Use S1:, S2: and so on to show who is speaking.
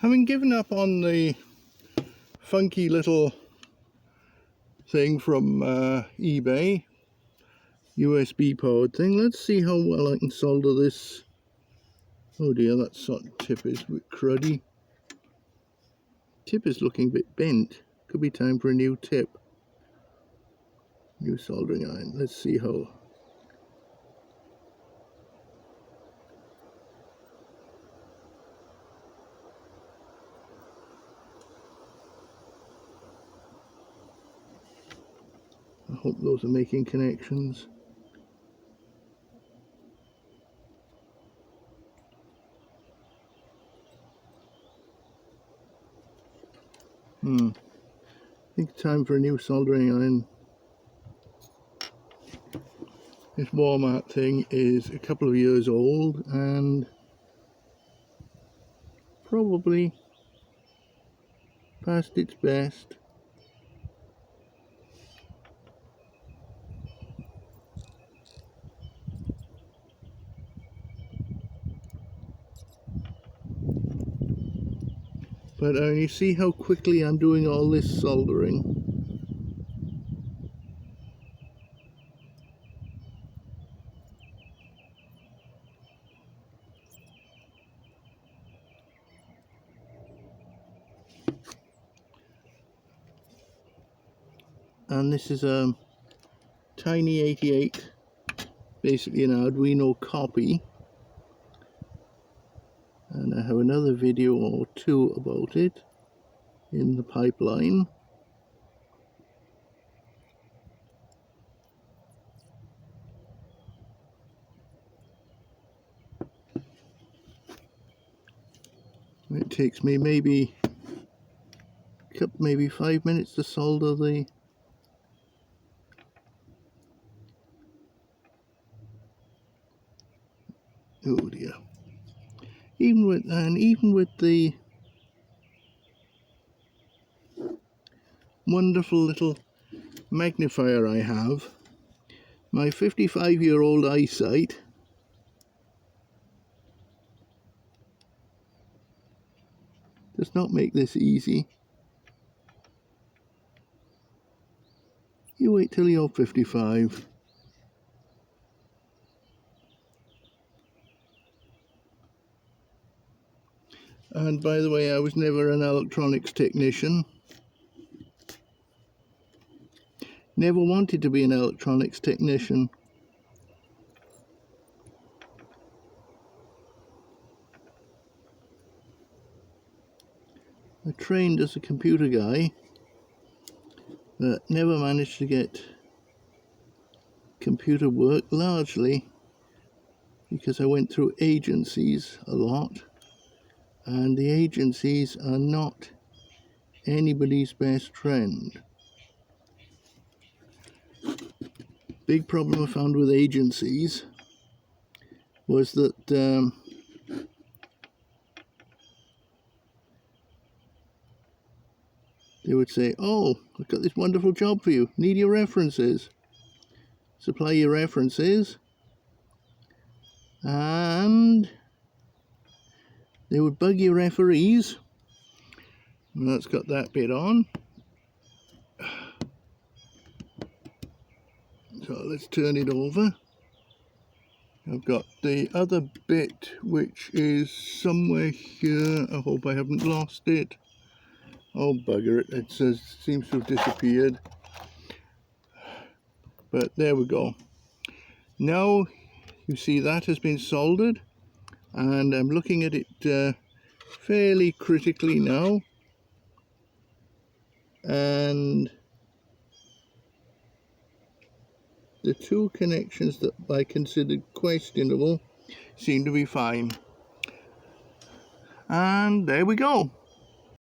S1: Having given up on the funky little thing from eBay, USB powered thing, let's see how well I can solder this. Oh dear, that sort of tip is a bit cruddy. Tip is looking a bit bent. Could be time for a new tip. New soldering iron. Let's see how. I hope those are making connections. I think time for a new soldering iron. This Walmart thing is a couple of years old and probably past its best. But you see how quickly I'm doing all this soldering. And this is a Tiny 88, basically an Arduino copy. And I have another video or two about it in the pipeline. It takes me maybe 5 minutes to solder the oh dear. Even with the wonderful little magnifier I have, my 55-year-old eyesight does not make this easy. You wait till you're 55. And by the way, I was never an electronics technician. Never wanted to be an electronics technician. I trained as a computer guy, but never managed to get computer work, largely because I went through agencies a lot. And the agencies are not anybody's best friend. Big problem I found with agencies was that they would say, oh, I've got this wonderful job for you, need your references. Supply your references, and they would bug your referees. And that's got that bit on. So let's turn it over. I've got the other bit which is somewhere here. I hope I haven't lost it. Oh bugger it, it seems to have disappeared. But there we go. Now you see that has been soldered. And I'm looking at it fairly critically now, and the two connections that I considered questionable seem to be fine. And there we go.